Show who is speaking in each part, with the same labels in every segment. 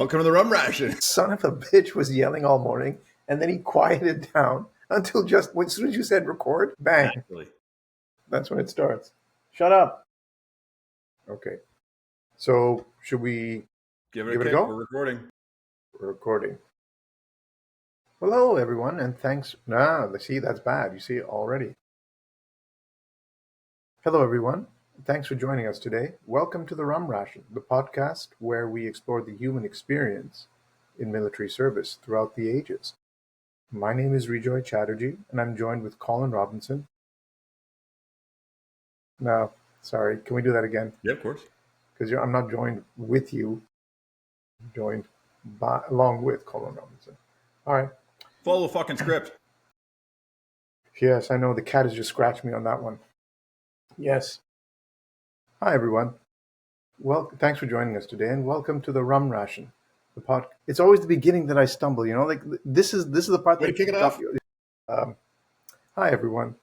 Speaker 1: Welcome to the Rum Ration.
Speaker 2: Son of a bitch was yelling all morning, and then he quieted down until just as soon as you said record, bang.
Speaker 1: Naturally.
Speaker 2: That's when it starts. Shut up. Okay. So should we
Speaker 1: Give it
Speaker 2: give
Speaker 1: a
Speaker 2: it a
Speaker 1: kick.
Speaker 2: go?
Speaker 1: We're recording.
Speaker 2: We're recording. Hello, everyone, and thanks. See, that's bad. You see already. Hello, everyone. Thanks for joining us today. Welcome to the Rum Ration, the podcast where we explore the human experience in military service throughout the ages. My name is Rejoy Chatterjee, and I'm joined with Colin Robinson. No, sorry. Can we do that again?
Speaker 1: Yeah, of course.
Speaker 2: Because I'm not joined with you. I'm joined along with Colin Robinson. All right.
Speaker 1: Follow the fucking script.
Speaker 2: Yes, I know. The cat has just scratched me on that one. Yes. Hi, everyone. Well, thanks for joining us today, and welcome to the Rum Ration, the pod. It's always the beginning that I stumble. You know, like this is the part
Speaker 1: Way
Speaker 2: that
Speaker 1: to kick it off.
Speaker 2: Hi, everyone.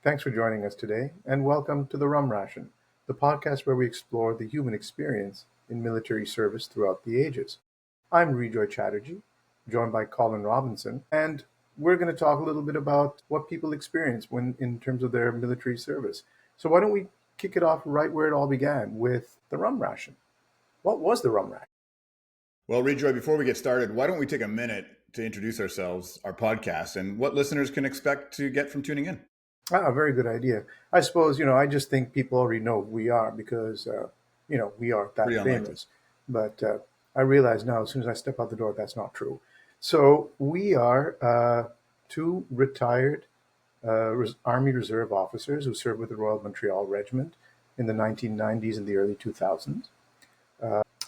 Speaker 2: Thanks for joining us today, and welcome to the Rum Ration, the podcast where we explore the human experience in military service throughout the ages. I'm Rejoy Chatterjee, joined by Colin Robinson, and we're going to talk a little bit about what people experience when in terms of their military service. So why don't we kick it off right where it all began with the Rum Ration? What was the Rum Ration?
Speaker 1: Well, Rejoy, before we get started, why don't we take a minute to introduce ourselves, our podcast, and what listeners can expect to get from tuning in?
Speaker 2: Very good idea. I suppose, I just think people already know who we are because, we aren't that
Speaker 1: Pretty
Speaker 2: famous. But I realize now, as soon as I step out the door, that's not true. So we are two retired Army Reserve officers who served with the Royal Montreal Regiment in the 1990s and the early 2000s.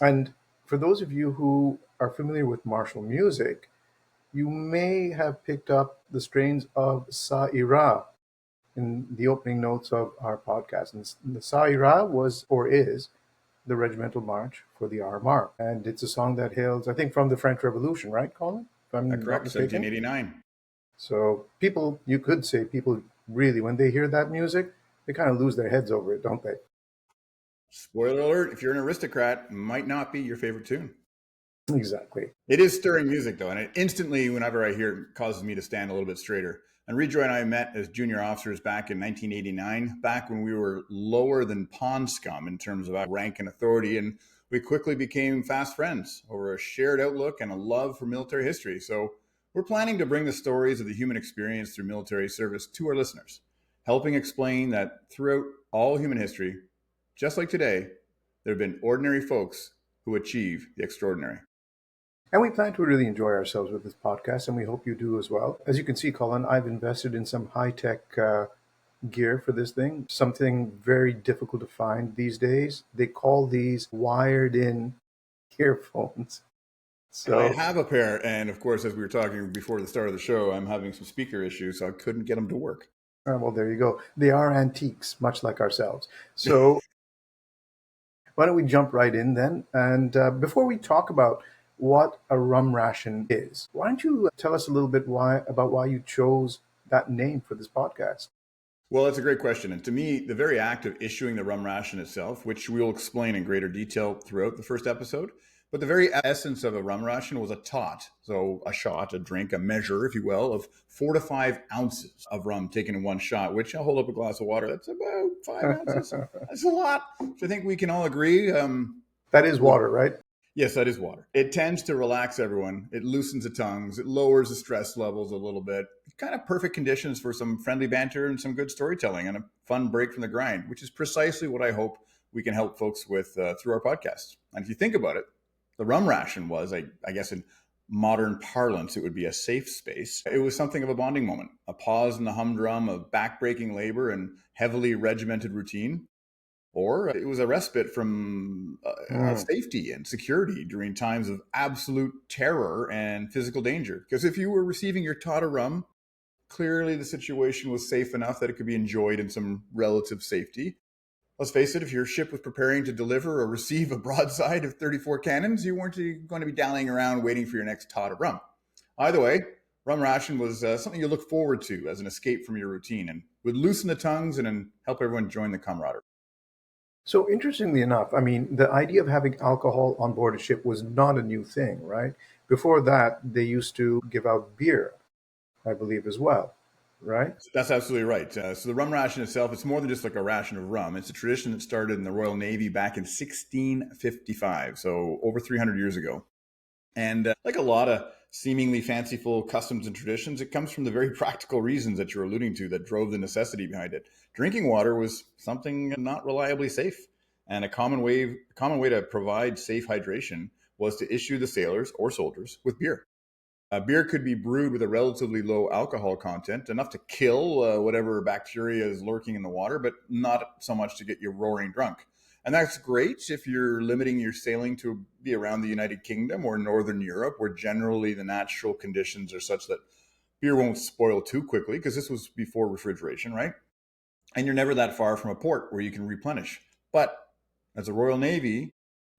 Speaker 2: And for those of you who are familiar with martial music, you may have picked up the strains of Sa Ira in the opening notes of our podcast. And the Sa Ira was or is the regimental march for the RMR. And it's a song that hails, I think, from the French Revolution, right, Colin? If I'm not
Speaker 1: Correct,
Speaker 2: mistaken.
Speaker 1: 1789.
Speaker 2: So you could say people really, when they hear that music, they kind of lose their heads over it, don't they?
Speaker 1: Spoiler alert, if you're an aristocrat, it might not be your favorite tune.
Speaker 2: Exactly.
Speaker 1: It is stirring music, though, and it instantly, whenever I hear it, causes me to stand a little bit straighter. And Rejoy and I met as junior officers back in 1989, back when we were lower than pond scum in terms of our rank and authority, and we quickly became fast friends over a shared outlook and a love for military history. So we're planning to bring the stories of the human experience through military service to our listeners, helping explain that throughout all human history, just like today, there have been ordinary folks who achieve the extraordinary.
Speaker 2: And we plan to really enjoy ourselves with this podcast, and we hope you do as well. As you can see, Colin, I've invested in some high-tech gear for this thing, something very difficult to find these days. They call these wired-in earphones. So
Speaker 1: I have a pair, and of course, as we were talking before the start of the show, I'm having some speaker issues, so I couldn't get them to work.
Speaker 2: well, there you go. They are antiques, much like ourselves. So why don't we jump right in then? And before we talk about what a rum ration is, why don't you tell us a little bit about why you chose that name for this podcast?
Speaker 1: Well, that's a great question. And to me, the very act of issuing the rum ration itself, which we'll explain in greater detail throughout the first episode, but the very essence of a rum ration was a tot. So a shot, a drink, a measure, if you will, of 4 to 5 ounces of rum taken in one shot, which I'll hold up a glass of water. That's about 5 ounces. That's a lot. So I think we can all agree.
Speaker 2: That is water, right?
Speaker 1: Yes, that is water. It tends to relax everyone. It loosens the tongues. It lowers the stress levels a little bit. Kind of perfect conditions for some friendly banter and some good storytelling and a fun break from the grind, which is precisely what I hope we can help folks with through our podcast. And if you think about it, the rum ration was, I guess in modern parlance, it would be a safe space. It was something of a bonding moment, a pause in the humdrum of backbreaking labor and heavily regimented routine. Or it was a respite from safety and security during times of absolute terror and physical danger. Because if you were receiving your tot of rum, clearly the situation was safe enough that it could be enjoyed in some relative safety. Let's face it, if your ship was preparing to deliver or receive a broadside of 34 cannons, you weren't going to be dallying around waiting for your next tot of rum. Either way, rum ration was something you look forward to as an escape from your routine and would loosen the tongues and help everyone join the camaraderie.
Speaker 2: So interestingly enough, I mean, the idea of having alcohol on board a ship was not a new thing, right? Before that, they used to give out beer, I believe, as well, right?
Speaker 1: That's absolutely right. So the rum ration itself, it's more than just like a ration of rum. It's a tradition that started in the Royal Navy back in 1655, so over 300 years ago. And like a lot of seemingly fanciful customs and traditions, it comes from the very practical reasons that you're alluding to that drove the necessity behind it. Drinking water was something not reliably safe, and a common way to provide safe hydration was to issue the sailors or soldiers with beer. Beer could be brewed with a relatively low alcohol content, enough to kill whatever bacteria is lurking in the water, but not so much to get you roaring drunk. And that's great if you're limiting your sailing to be around the United Kingdom or Northern Europe, where generally the natural conditions are such that beer won't spoil too quickly, because this was before refrigeration, right? And you're never that far from a port where you can replenish. But as the Royal Navy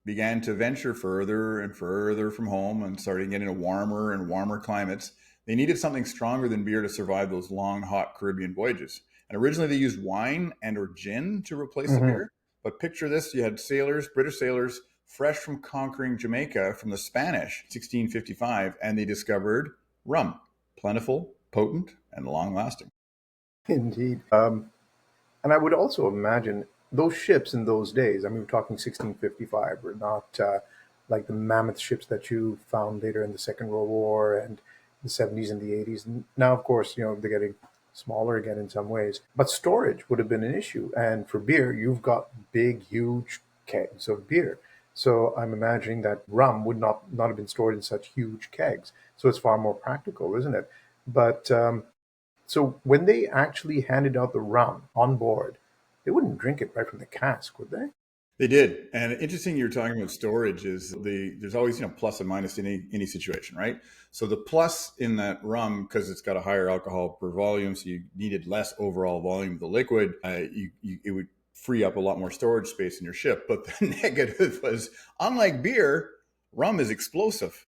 Speaker 1: began to venture further and further from home and started getting into warmer and warmer climates, they needed something stronger than beer to survive those long, hot Caribbean voyages. And originally they used wine and or gin to replace the
Speaker 2: Hmm.
Speaker 1: beer. But picture this, you had sailors, British sailors, fresh from conquering Jamaica from the Spanish, 1655, and they discovered rum, plentiful, potent, and long lasting.
Speaker 2: Indeed. And I would also imagine those ships in those days, I mean, we're talking 1655, were not like the mammoth ships that you found later in the Second World War and the 70s and the 80s. Now, of course, they're getting smaller again in some ways, but storage would have been an issue. And for beer, you've got big, huge kegs of beer. So I'm imagining that rum would not have been stored in such huge kegs. So it's far more practical, isn't it? But so when they actually handed out the rum on board, they wouldn't drink it right from the cask, would they?
Speaker 1: They did, and interesting. You're talking about storage. Is there's always plus and minus in any situation, right? So the plus in that rum, because it's got a higher alcohol per volume, so you needed less overall volume of the liquid. It would free up a lot more storage space in your ship. But the negative was, unlike beer, rum is explosive.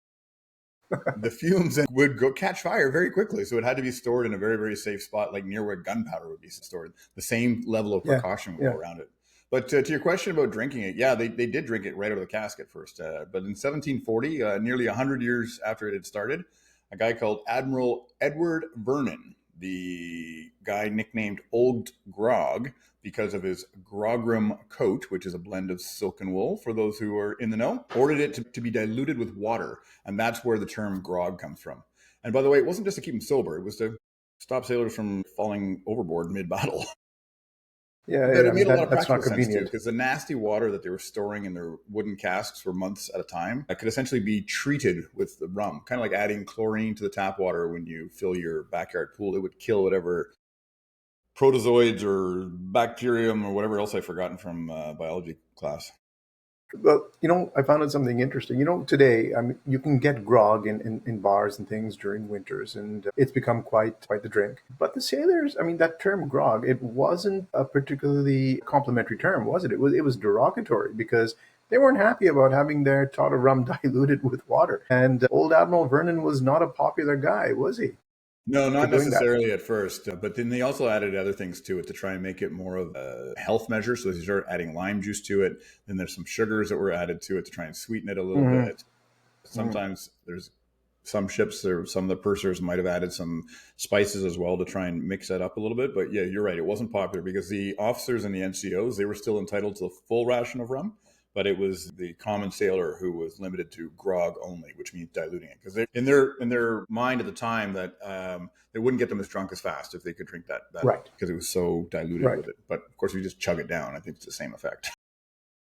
Speaker 1: The fumes would go catch fire very quickly, so it had to be stored in a very very safe spot, like near where gunpowder would be stored. The same level of
Speaker 2: Yeah,
Speaker 1: precaution would go
Speaker 2: yeah.
Speaker 1: around it. But to your question about drinking it, yeah, they did drink it right out of the cask at first. But in 1740, nearly 100 years after it had started, a guy called Admiral Edward Vernon, the guy nicknamed Old Grog because of his grogram coat, which is a blend of silk and wool, for those who are in the know, ordered it to be diluted with water. And that's where the term grog comes from. And by the way, it wasn't just to keep them sober, it was to stop sailors from falling overboard mid battle.
Speaker 2: Yeah,
Speaker 1: But
Speaker 2: yeah.
Speaker 1: it
Speaker 2: I mean,
Speaker 1: made a lot of
Speaker 2: that's
Speaker 1: practical
Speaker 2: not
Speaker 1: sense too,
Speaker 2: convenient.
Speaker 1: because the nasty water that they were storing in their wooden casks for months at a time could essentially be treated with the rum, kind of like adding chlorine to the tap water when you fill your backyard pool. It would kill whatever protozoids or bacterium or whatever else I've forgotten from biology class.
Speaker 2: But I found out something interesting. Today, I mean, you can get grog in bars and things during winters, and it's become quite the drink. But the sailors, I mean, that term grog, it wasn't a particularly complimentary term, was it? It was derogatory because they weren't happy about having their tot of rum diluted with water. And old Admiral Vernon was not a popular guy, was he,
Speaker 1: No,
Speaker 2: for
Speaker 1: not
Speaker 2: doing that?
Speaker 1: necessarily at first, but then they also added other things to it to try and make it more of a health measure. So they started adding lime juice to it. Then there's some sugars that were added to it to try and sweeten it a little
Speaker 2: Hmm.
Speaker 1: bit. Sometimes there's some ships or some of the pursers might have added some spices as well to try and mix that up a little bit. But yeah, you're right. It wasn't popular because the officers and the NCOs, they were still entitled to the full ration of rum, but it was the common sailor who was limited to grog only, which means diluting it. Because in their mind at the time that they wouldn't get them as drunk as fast if they could drink that
Speaker 2: Right,
Speaker 1: because it was so diluted
Speaker 2: right.
Speaker 1: with it. But of course, if you just chug it down, I think it's the same effect.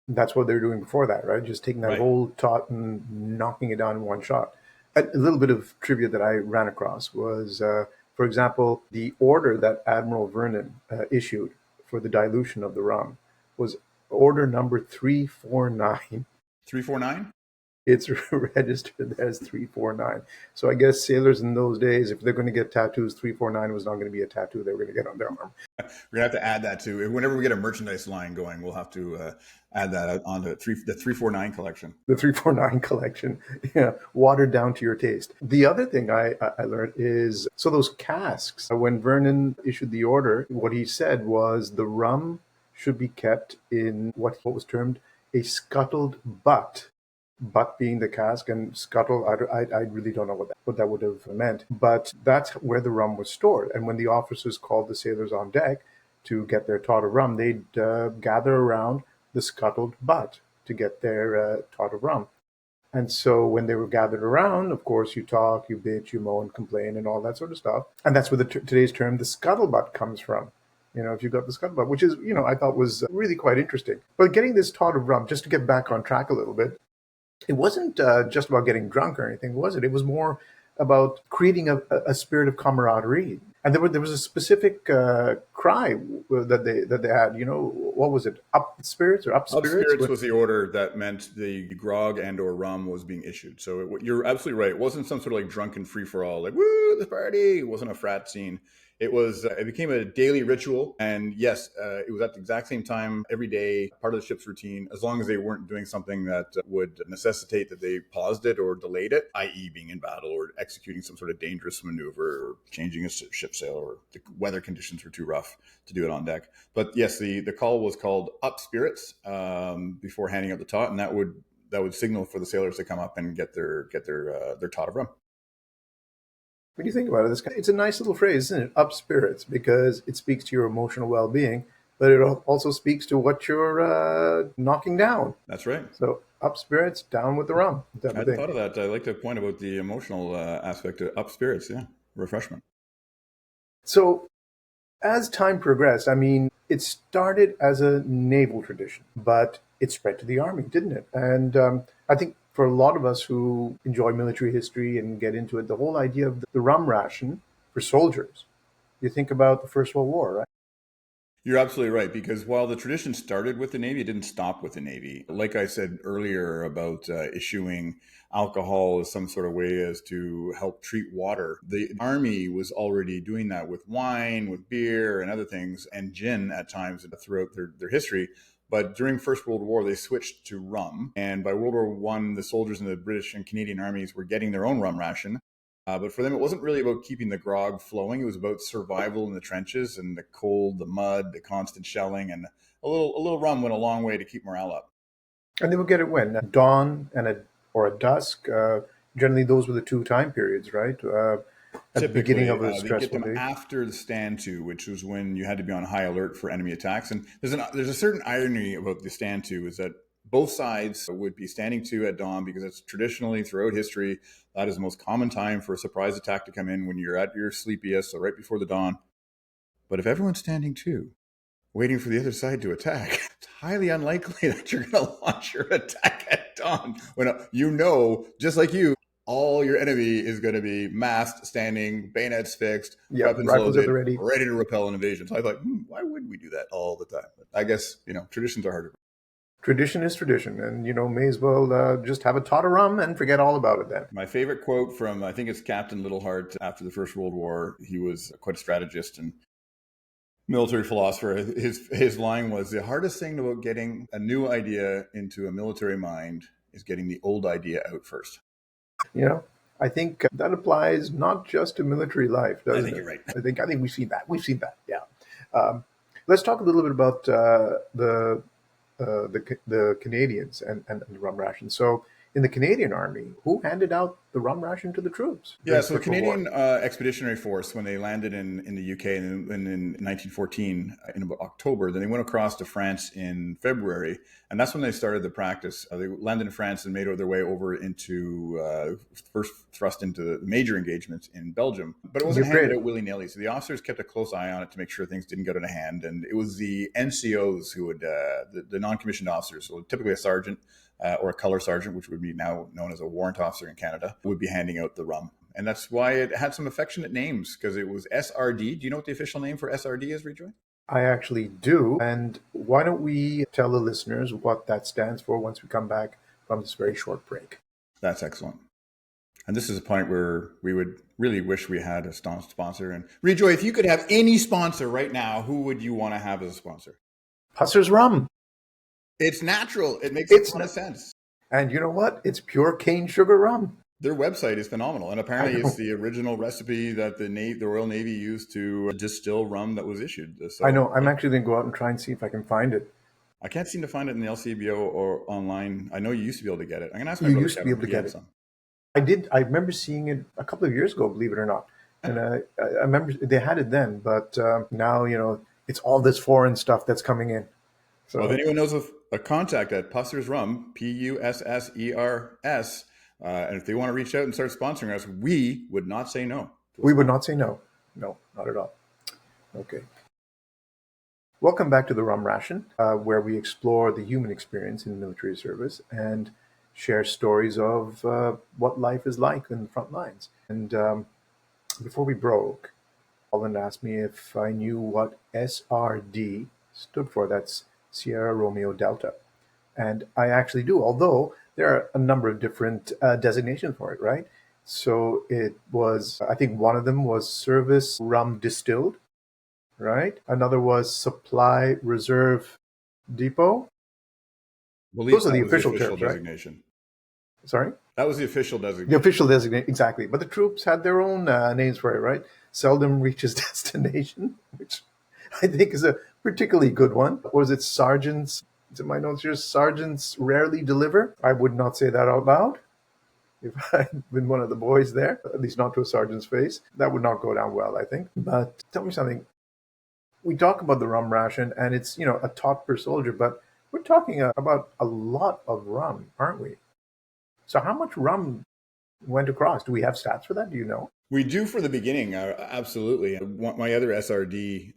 Speaker 2: That's what they were doing before that, right? Just taking that
Speaker 1: Right.
Speaker 2: whole tot and knocking it down in one shot. A little bit of trivia that I ran across was, for example, the order that Admiral Vernon issued for the dilution of the rum was order number 349.
Speaker 1: 349.
Speaker 2: It's registered as 349. So I guess sailors in those days, if they're going to get tattoos, 349 was not going to be a tattoo they were going to get on their arm.
Speaker 1: We're gonna have to add that to whenever we get a merchandise line going. We'll have to add that onto the 349 collection.
Speaker 2: The 349 collection, yeah, watered down to your taste. The other thing I learned is, so those casks, when Vernon issued the order, what he said was the rum should be kept in what was termed a scuttled butt. Butt being the cask, and scuttle, I really don't know what that would have meant. But that's where the rum was stored. And when the officers called the sailors on deck to get their tot of rum, they'd gather around the scuttled butt to get their tot of rum. And so when they were gathered around, of course, you talk, you bitch, you moan, complain, and all that sort of stuff. And that's where today's term, the scuttlebutt, comes from. If you've got the scuttlebutt, which is, I thought was really quite interesting. But getting this tot of rum, just to get back on track a little bit, it wasn't just about getting drunk or anything, was it? It was more about creating a spirit of camaraderie. And there was a specific cry that they had. What was it? Up spirits or up spirits?
Speaker 1: Up spirits was the order that meant the grog and or rum was being issued. So you're absolutely right. It wasn't some sort of like drunken free for all, like woo, this party. It wasn't a frat scene. It was. It became a daily ritual, and yes, it was at the exact same time every day, part of the ship's routine. As long as they weren't doing something that would necessitate that they paused it or delayed it, i.e., being in battle or executing some sort of dangerous maneuver, or changing a ship sail, or the weather conditions were too rough to do it on deck. But yes, the call was called up spirits before handing out the tot, and that would signal for the sailors to come up and get their tot of rum.
Speaker 2: When you think about it, it's a nice little phrase, isn't it? Up spirits, because it speaks to your emotional well-being, but it also speaks to what you're knocking down.
Speaker 1: That's right.
Speaker 2: So up spirits, down with the rum.
Speaker 1: I hadn't thought of that. I like the point about the emotional aspect of up spirits. Yeah, refreshment.
Speaker 2: So as time progressed, it started as a naval tradition, but it spread to the army, didn't it? And I think for a lot of us who enjoy military history and get into it, the whole idea of the rum ration for soldiers, you think about the First World War, right?
Speaker 1: You're absolutely right, because while the tradition started with the Navy, it didn't stop with the Navy. Like I said earlier about issuing alcohol as some sort of way as to help treat water, the Army was already doing that with wine, with beer, and other things, and gin at times throughout their history. But during First World War, they switched to rum. And by World War I, the soldiers in the British and Canadian Armies were getting their own rum ration. But for them, it wasn't really about keeping the grog flowing. It was about survival in the trenches and the cold, the mud, the constant shelling. And a little rum went a long way to keep morale up.
Speaker 2: And they would get it when? At dawn or at dusk. Generally, those were the two time periods, right? At the beginning of a stressful day.
Speaker 1: After the stand to, which was when you had to be on high alert for enemy attacks. And there's a certain irony about the stand to, is that both sides would be standing to at dawn, because it's traditionally throughout history, that is the most common time for a surprise attack to come in, when you're at your sleepiest, so right before the dawn. But if everyone's standing to, waiting for the other side to attack, it's highly unlikely that you're going to launch your attack at dawn when just like you, all your enemy is going to be masked, standing, bayonets fixed, weapons loaded, ready to repel an invasion. So I thought, why would we do that all the time? But I guess, traditions are harder.
Speaker 2: Tradition is tradition, and may as well just have a tot of rum and forget all about it then.
Speaker 1: My favorite quote from, I think it's Captain Littlehart after the First World War. He was quite a strategist and military philosopher. His line was, the hardest thing about getting a new idea into a military mind is getting the old idea out first.
Speaker 2: I think that applies not just to military life, doesn't it?
Speaker 1: I think you're right.
Speaker 2: I think we've seen that. We've seen that. Yeah. Let's talk a little bit about the Canadians and the rum ration. So in the Canadian Army, who handed out the rum ration to the troops?
Speaker 1: Yeah, so the Canadian Expeditionary Force, when they landed in the UK in 1914, in about October, then they went across to France in February, and that's when they started the practice. They landed in France and made their way over into, first thrust into the major engagements in Belgium. But it wasn't handed out willy-nilly, so the officers kept a close eye on it to make sure things didn't get out of hand, and it was the NCOs who would, the non-commissioned officers, so typically a sergeant, or a color sergeant, which would be now known as a warrant officer in Canada, would be handing out the rum. And that's why it had some affectionate names, because it was SRD. Do you know what the official name for SRD is, Rejoy?
Speaker 2: I actually do. And why don't we tell the listeners what that stands for once we come back from this very short break?
Speaker 1: That's excellent. And this is a point where we would really wish we had a sponsor. And Rejoy, if you could have any sponsor right now, who would you want to have as a sponsor?
Speaker 2: Husser's Rum.
Speaker 1: It's natural. It makes a ton of sense.
Speaker 2: And you know what? It's pure cane sugar rum.
Speaker 1: Their website is phenomenal, and
Speaker 2: I
Speaker 1: apparently it's
Speaker 2: know,
Speaker 1: the original recipe that the Royal Navy used to distill rum that was issued.
Speaker 2: I
Speaker 1: So
Speaker 2: know. I'm
Speaker 1: yeah,
Speaker 2: actually going to go out and try and see if I can find it.
Speaker 1: I can't seem to find it in the LCBO or online. I know you used to be able to get it. I'm gonna ask my
Speaker 2: You
Speaker 1: brother
Speaker 2: used to be
Speaker 1: Kevin
Speaker 2: able
Speaker 1: if
Speaker 2: to
Speaker 1: he
Speaker 2: get
Speaker 1: had
Speaker 2: it.
Speaker 1: some.
Speaker 2: I did. I remember seeing it a couple of years ago, believe it or not. And I remember they had it then, but now it's all this foreign stuff that's coming in.
Speaker 1: Well, if
Speaker 2: So
Speaker 1: anyone knows of a contact at Pusser's Rum, Pussers, and if they want to reach out and start sponsoring us, we would not say no to a
Speaker 2: we would
Speaker 1: sponsor.
Speaker 2: not say no. No, not at all. Okay. Welcome back to the Rum Ration, where we explore the human experience in military service and share stories of what life is like in the front lines. And before we broke, Colin asked me if I knew what SRD stood for. That's Sierra Romeo Delta. And I actually do, although there are a number of different designations for it, right? So it was, I think one of them was Service Rum Distilled, right? Another was Supply Reserve Depot.
Speaker 1: I believe
Speaker 2: Those are the
Speaker 1: that was the
Speaker 2: official
Speaker 1: official
Speaker 2: terms, right?
Speaker 1: designation.
Speaker 2: Sorry?
Speaker 1: That was the official
Speaker 2: The
Speaker 1: designation.
Speaker 2: official designation, exactly. But the troops had their own names for it, right? Seldom reaches destination, which I think is a particularly good one. Or is it sergeants? Is it my notes here? Sergeants rarely deliver. I would not say that out loud. If I'd been one of the boys there, at least not to a sergeant's face, that would not go down well, I think. But tell me something. We talk about the rum ration, and it's a tot per soldier, but we're talking about a lot of rum, aren't we? So how much rum went across? Do we have stats for that? Do you know?
Speaker 1: We do for the beginning, absolutely. My other SRD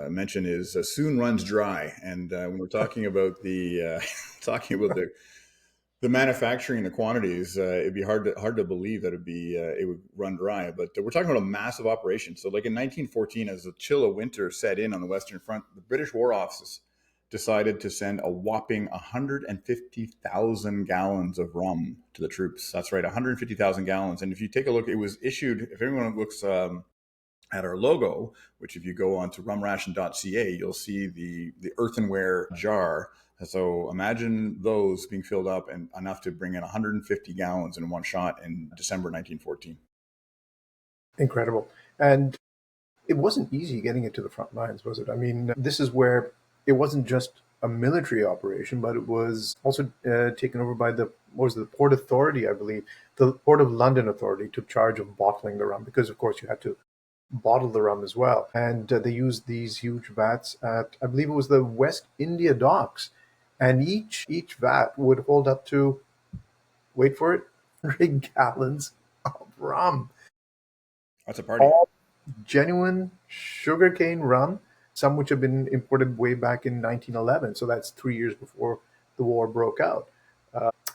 Speaker 1: mention is soon runs dry, and when we're talking about the talking about the manufacturing and the quantities, it'd be hard to believe that it would run dry. But we're talking about a massive operation. So, like in 1914, as the chill of winter set in on the Western Front, the British War Office decided to send a whopping 150,000 gallons of rum to the troops. That's right, 150,000 gallons. And if you take a look, it was issued. If anyone looks at our logo, which if you go on to rumration.ca, you'll see the earthenware jar. So imagine those being filled up and enough to bring in 150 gallons in one shot in December 1914.
Speaker 2: Incredible. And it wasn't easy getting it to the front lines, was it? I mean, this is where it wasn't just a military operation, but it was also taken over by what was it, the Port Authority, I believe. The Port of London Authority took charge of bottling the rum because, of course, you had to bottle the rum as well. And they used these huge vats at, I believe it was the West India docks. And each vat would hold up to, wait for it, 100 gallons of rum.
Speaker 1: That's a party.
Speaker 2: All genuine sugarcane rum, some which have been imported way back in 1911. So that's 3 years before the war broke out.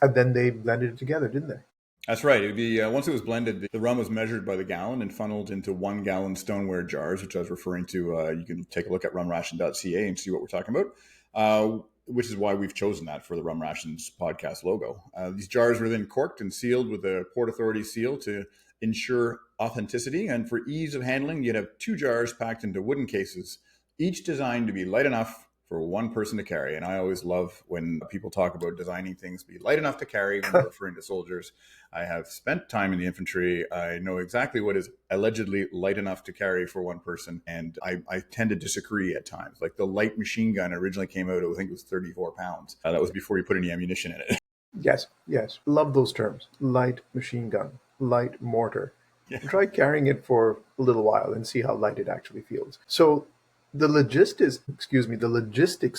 Speaker 2: And then they blended it together, didn't they?
Speaker 1: That's right. It would be once it was blended, the rum was measured by the gallon and funneled into 1 gallon stoneware jars, which I was referring to. You can take a look at rumration.ca and see what we're talking about, which is why we've chosen that for the Rum Rations podcast logo. These jars were then corked and sealed with a Port Authority seal to ensure authenticity. And for ease of handling, you'd have 2 jars packed into wooden cases, each designed to be light enough for one person to carry. And I always love when people talk about designing things be light enough to carry when they're referring to soldiers. I have spent time in the infantry. I know exactly what is allegedly light enough to carry for one person. And I tend to disagree at times. Like the light machine gun originally came out, I think it was 34 pounds. That was before you put any ammunition in it.
Speaker 2: Yes, yes. Love those terms. Light machine gun, light mortar.
Speaker 1: Yeah.
Speaker 2: Try carrying it for a little while and see how light it actually feels. So the logistics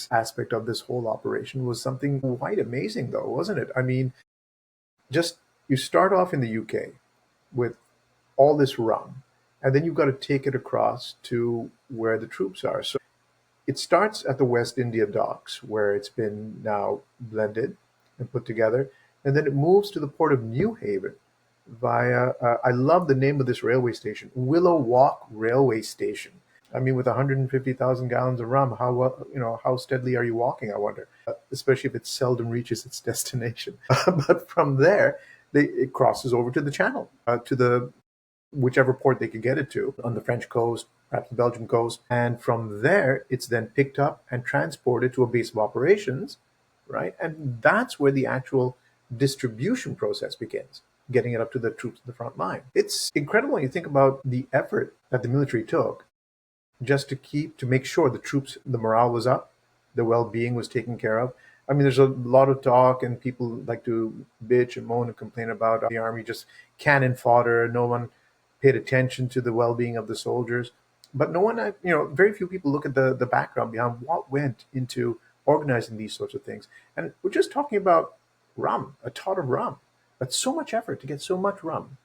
Speaker 2: aspect of this whole operation was something quite amazing though, wasn't it? I mean, just you start off in the UK with all this rum, and then you've got to take it across to where the troops are. So it starts at the West India docks, where it's been now blended and put together, and then it moves to the port of New Haven via. I love the name of this railway station, Willow Walk Railway Station. I mean, with 150,000 gallons of rum, how steadily are you walking? I wonder, especially if it seldom reaches its destination. But from there, it crosses over to the Channel, to the whichever port they could get it to on the French coast, perhaps the Belgian coast. And from there, it's then picked up and transported to a base of operations, right? And that's where the actual distribution process begins, getting it up to the troops in the front line. It's incredible when you think about the effort that the military took just to make sure the troops, the morale was up, the well-being was taken care of. I mean, there's a lot of talk, and people like to bitch and moan and complain about the army just cannon fodder. No one paid attention to the well-being of the soldiers, but no one, very few people look at the background behind what went into organizing these sorts of things. And we're just talking about rum, a tot of rum, but so much effort to get so much rum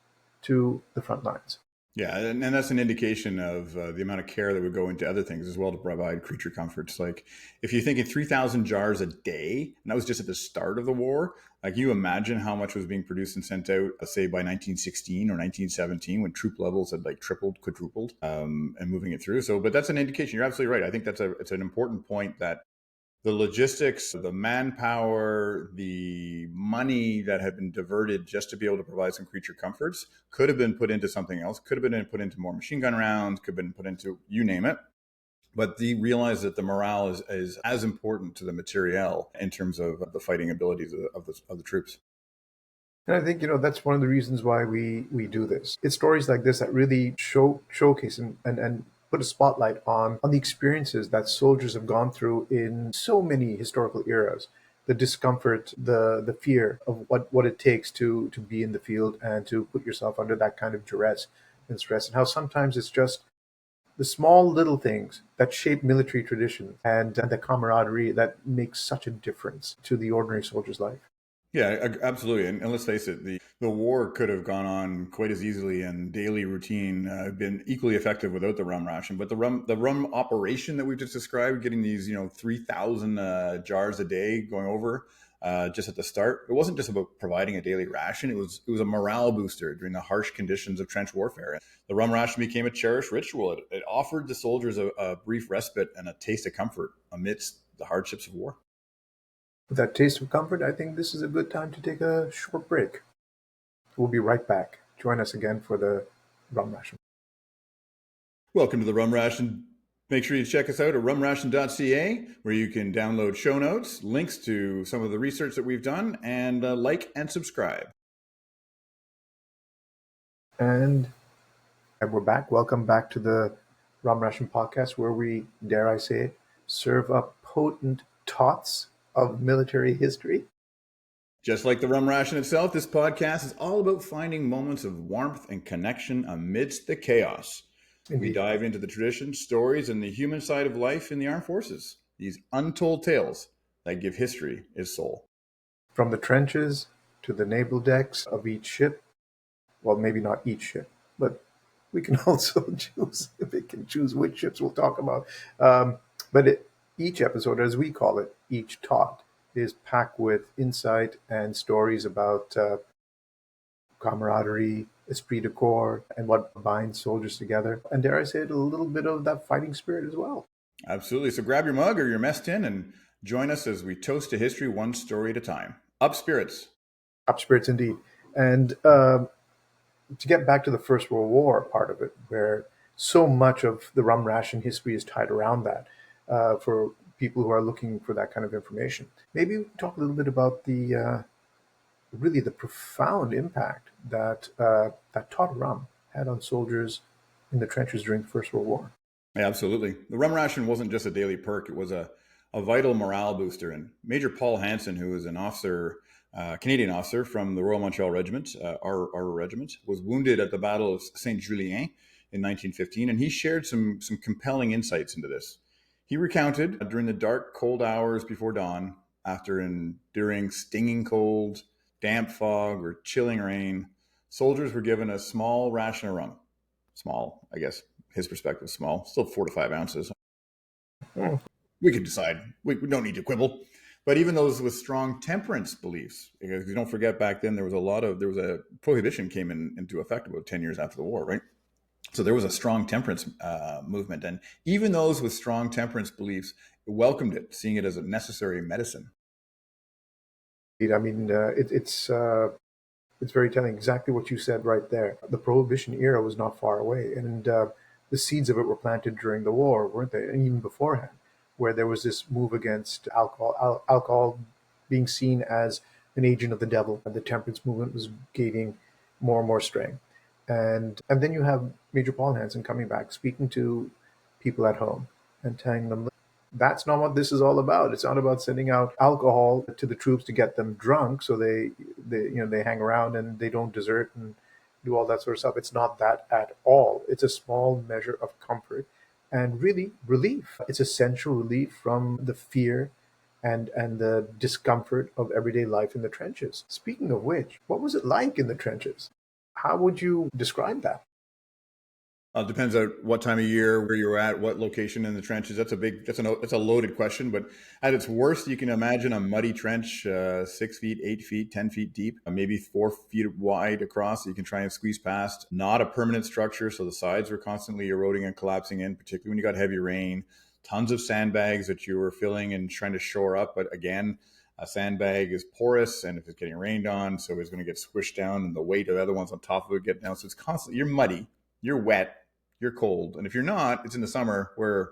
Speaker 2: to the front lines.
Speaker 1: Yeah, and that's an indication of the amount of care that would go into other things as well to provide creature comforts. Like if you're thinking 3,000 jars a day, and that was just at the start of the war, like you imagine how much was being produced and sent out, say by 1916 or 1917, when troop levels had like tripled, quadrupled, and moving it through. So, but that's an indication. You're absolutely right. I think it's an important point that the logistics, the manpower, the money that had been diverted just to be able to provide some creature comforts could have been put into something else, could have been put into more machine gun rounds, could have been put into you name it. But they realize that the morale is as important to the materiel in terms of the fighting abilities of the troops.
Speaker 2: And I think, that's one of the reasons why we do this. It's stories like this that really showcase and put a spotlight on the experiences that soldiers have gone through in so many historical eras. The discomfort, the fear of what it takes to be in the field and to put yourself under that kind of duress and stress, and how sometimes it's just the small little things that shape military tradition and the camaraderie that makes such a difference to the ordinary soldier's life.
Speaker 1: Yeah, absolutely. And let's face it, the war could have gone on quite as easily and daily routine been equally effective without the rum ration. But the rum operation that we just described, getting these 3,000 jars a day going over just at the start, it wasn't just about providing a daily ration. It was a morale booster during the harsh conditions of trench warfare. The rum ration became a cherished ritual. It offered the soldiers a brief respite and a taste of comfort amidst the hardships of war.
Speaker 2: With that taste of comfort, I think this is a good time to take a short break. We'll be right back. Join us again for the rum ration.
Speaker 1: Welcome to the Rum Ration. Make sure you check us out at rumration.ca, where you can download show notes, links to some of the research that we've done, and like and subscribe.
Speaker 2: And we're back. Welcome back to the Rum Ration podcast, where we, dare I say it, serve up potent tots of military history.
Speaker 1: Just like the rum ration itself, this podcast is all about finding moments of warmth and connection amidst the chaos.
Speaker 2: Indeed.
Speaker 1: We dive into the traditions, stories, and the human side of life in the armed forces. These untold tales that give history its soul.
Speaker 2: From the trenches to the naval decks of each ship. Well, maybe not each ship, but we can also choose, if it can choose which ships we'll talk about. Each episode, as we call it, each tot, is packed with insight and stories about camaraderie, esprit de corps, and what binds soldiers together. And dare I say it, a little bit of that fighting spirit as well.
Speaker 1: Absolutely. So grab your mug or your mess tin and join us as we toast to history one story at a time. Up spirits.
Speaker 2: Up spirits indeed. And to get back to the First World War part of it, where so much of the rum ration history is tied around that, for people who are looking for that kind of information. Maybe we can talk a little bit about the profound impact that that tot rum had on soldiers in the trenches during the First World War.
Speaker 1: Yeah, absolutely. The rum ration wasn't just a daily perk. It was a vital morale booster. And Major Paul Hanson, who was an officer, Canadian officer from the Royal Montreal Regiment, our regiment, was wounded at the Battle of Saint-Julien in 1915. And he shared some compelling insights into this. He recounted during the dark, cold hours before dawn, after enduring stinging cold, damp fog, or chilling rain, soldiers were given a small ration of rum. Small, I guess, his perspective, small, still 4 to 5 ounces. We can decide. We don't need to quibble. But even those with strong temperance beliefs, because you don't forget back then there was a prohibition came into effect about 10 years after the war, right? So there was a strong temperance movement. And even those with strong temperance beliefs welcomed it, seeing it as a necessary medicine.
Speaker 2: I mean, it's very telling, exactly what you said right there. The Prohibition era was not far away, and the seeds of it were planted during the war, weren't they? And even beforehand, where there was this move against alcohol being seen as an agent of the devil, and the temperance movement was gaining more and more strength. And then you have Major Paul Hansen coming back, speaking to people at home and telling them that's not what this is all about. It's not about sending out alcohol to the troops to get them drunk so they hang around and they don't desert and do all that sort of stuff. It's not that at all. It's a small measure of comfort and really relief. It's essential relief from the fear and the discomfort of everyday life in the trenches. Speaking of which, what was it like in the trenches? How would you describe that?
Speaker 1: Depends on what time of year, where you're at, what location in the trenches. That's a loaded question. But at its worst, you can imagine a muddy trench, 6 feet, 8 feet, 10 feet deep, maybe 4 feet wide across. So you can try and squeeze past. Not a permanent structure, so the sides were constantly eroding and collapsing in, particularly when you got heavy rain. Tons of sandbags that you were filling and trying to shore up, but again, a sandbag is porous, and if it's getting rained on, so it's going to get squished down, and the weight of the other ones on top of it get down. So it's constantly, you're muddy, you're wet, you're cold. And if you're not, it's in the summer where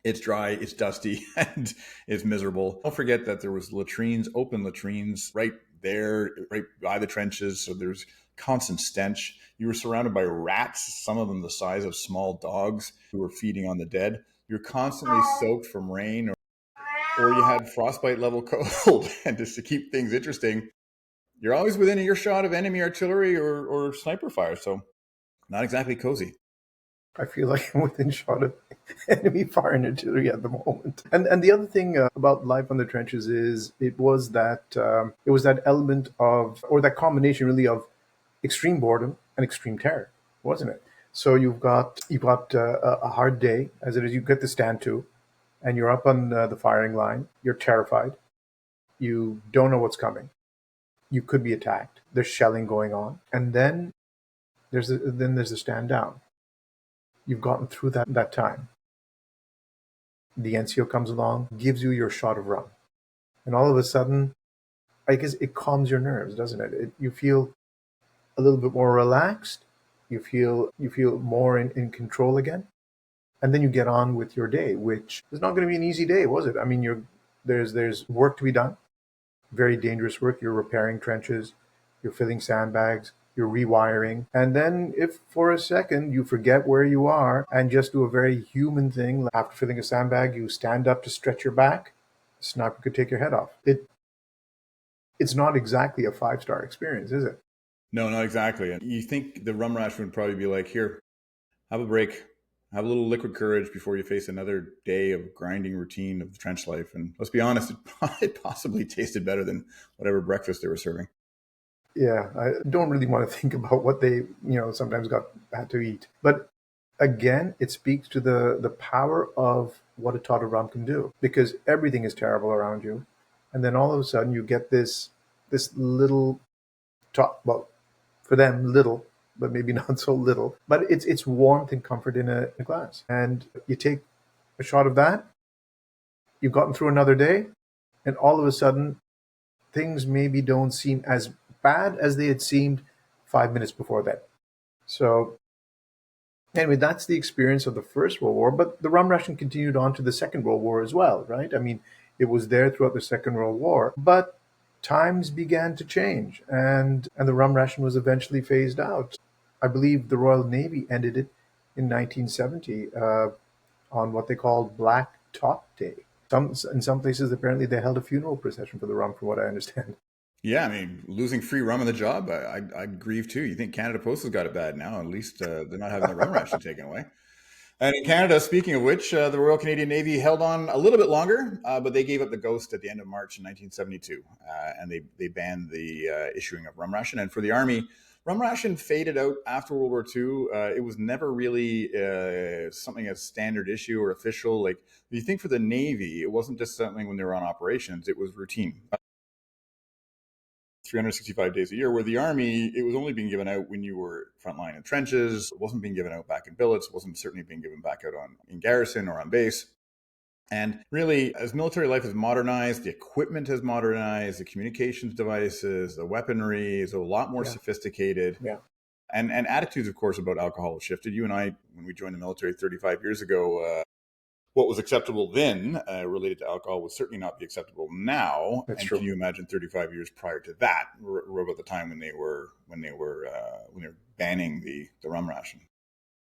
Speaker 1: it's dry, it's dusty, and it's miserable. Don't forget that there was latrines, open latrines right there, right by the trenches. So there's constant stench. You were surrounded by rats, some of them the size of small dogs who were feeding on the dead. You're constantly soaked from rain, or you had frostbite level cold. And just to keep things interesting, you're always within earshot of enemy artillery or sniper fire. So not exactly cozy.
Speaker 2: I feel like I'm within shot of enemy fire and artillery at the moment. And the other thing about life on the trenches is it was that element of, or that combination really of extreme boredom and extreme terror, wasn't it? So you've got a hard day as it is. You get to stand to, and you're up on the firing line. You're terrified. You don't know what's coming. You could be attacked. There's shelling going on, and then there's the stand down. You've gotten through that time. The NCO comes along, gives you your shot of rum, and all of a sudden, I guess it calms your nerves, doesn't it? You feel a little bit more relaxed. You feel more in control again, and then you get on with your day, which is not going to be an easy day, was it? I mean, there's work to be done, very dangerous work. You're repairing trenches, you're filling sandbags, you're rewiring. And then, if for a second you forget where you are and just do a very human thing, after filling a sandbag, you stand up to stretch your back, a sniper could take your head off. It's not exactly a 5-star experience, is it?
Speaker 1: No, not exactly. And you think the rum ration would probably be like, here, have a break, have a little liquid courage before you face another day of grinding routine of trench life. And let's be honest, it possibly tasted better than whatever breakfast they were serving.
Speaker 2: Yeah, I don't really want to think about what they, sometimes had to eat. But again, it speaks to the power of what a tot of rum can do, because everything is terrible around you, and then all of a sudden you get this little tot. Well, for them, little, but maybe not so little. But it's warmth and comfort in a glass, and you take a shot of that. You've gotten through another day, and all of a sudden, things maybe don't seem as bad as they had seemed 5 minutes before that. So anyway, that's the experience of the First World War, but the rum ration continued on to the Second World War as well, right? I mean, it was there throughout the Second World War, but times began to change, and the rum ration was eventually phased out. I believe the Royal Navy ended it in 1970 on what they called Black Top Day. In some places, apparently, they held a funeral procession for the rum, from what I understand.
Speaker 1: Yeah, I mean, losing free rum on the job, I'd grieve too. You think Canada Post has got it bad now? At least they're not having the rum ration taken away. And in Canada, speaking of which, the Royal Canadian Navy held on a little bit longer, but they gave up the ghost at the end of March in 1972, and they banned the issuing of rum ration. And for the Army, rum ration faded out after World War II. It was never really something as standard issue or official. Like, you think for the Navy, it wasn't just something when they were on operations; it was routine. 365 days a year, where the Army, it was only being given out when you were frontline in trenches. It wasn't being given out back in billets. It wasn't certainly being given back out in garrison or on base. And really, as military life has modernized, the equipment has modernized, the communications devices, the weaponry is a lot more sophisticated.
Speaker 2: Yeah.
Speaker 1: And attitudes, of course, about alcohol have shifted. You and I, when we joined the military 35 years ago, what was acceptable then related to alcohol will certainly not be acceptable now.
Speaker 2: That's
Speaker 1: And
Speaker 2: true.
Speaker 1: can you imagine 35 years prior to that, about the time when they were banning the rum ration?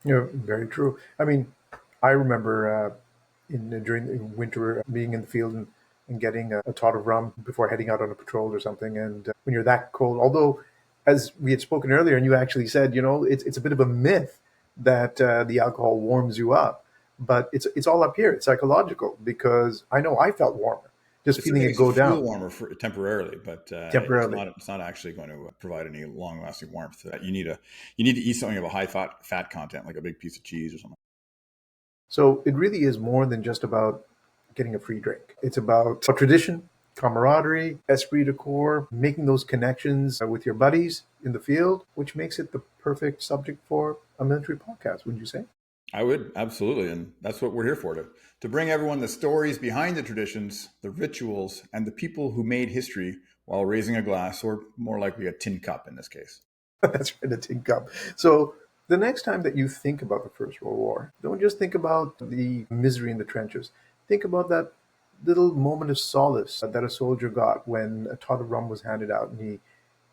Speaker 2: Yeah, very true. I mean, I remember during the winter being in the field and getting a tot of rum before heading out on a patrol or something. And when you're that cold, although as we had spoken earlier, and you actually said, it's a bit of a myth that the alcohol warms you up, but it's all up here. It's psychological because I know I felt warmer just
Speaker 1: It
Speaker 2: feeling
Speaker 1: certainly
Speaker 2: it
Speaker 1: makes you
Speaker 2: go
Speaker 1: feel
Speaker 2: down
Speaker 1: warmer temporarily, but
Speaker 2: temporarily.
Speaker 1: it's not actually going to provide any long lasting warmth. You need to eat something of a high fat content, like a big piece of cheese or something.
Speaker 2: So it really is more than just about getting a free drink. It's about tradition, camaraderie, esprit de corps, making those connections with your buddies in the field, which makes it the perfect subject for a military podcast, wouldn't you say?
Speaker 1: I would, absolutely, and that's what we're here for, to bring everyone the stories behind the traditions, the rituals, and the people who made history while raising a glass, or more likely a tin cup in this case.
Speaker 2: That's right, a tin cup. So the next time that you think about the First World War, don't just think about the misery in the trenches. Think about that little moment of solace that a soldier got when a tot of rum was handed out and he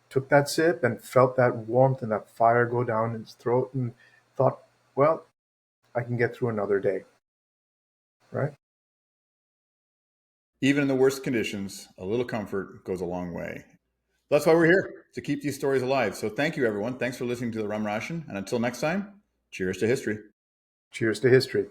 Speaker 2: took that sip and felt that warmth and that fire go down his throat and thought, well, I can get through another day, right?
Speaker 1: Even in the worst conditions, a little comfort goes a long way. That's why we're here, to keep these stories alive. So thank you, everyone. Thanks for listening to the Rum Ration. And until next time, cheers to history.
Speaker 2: Cheers to history.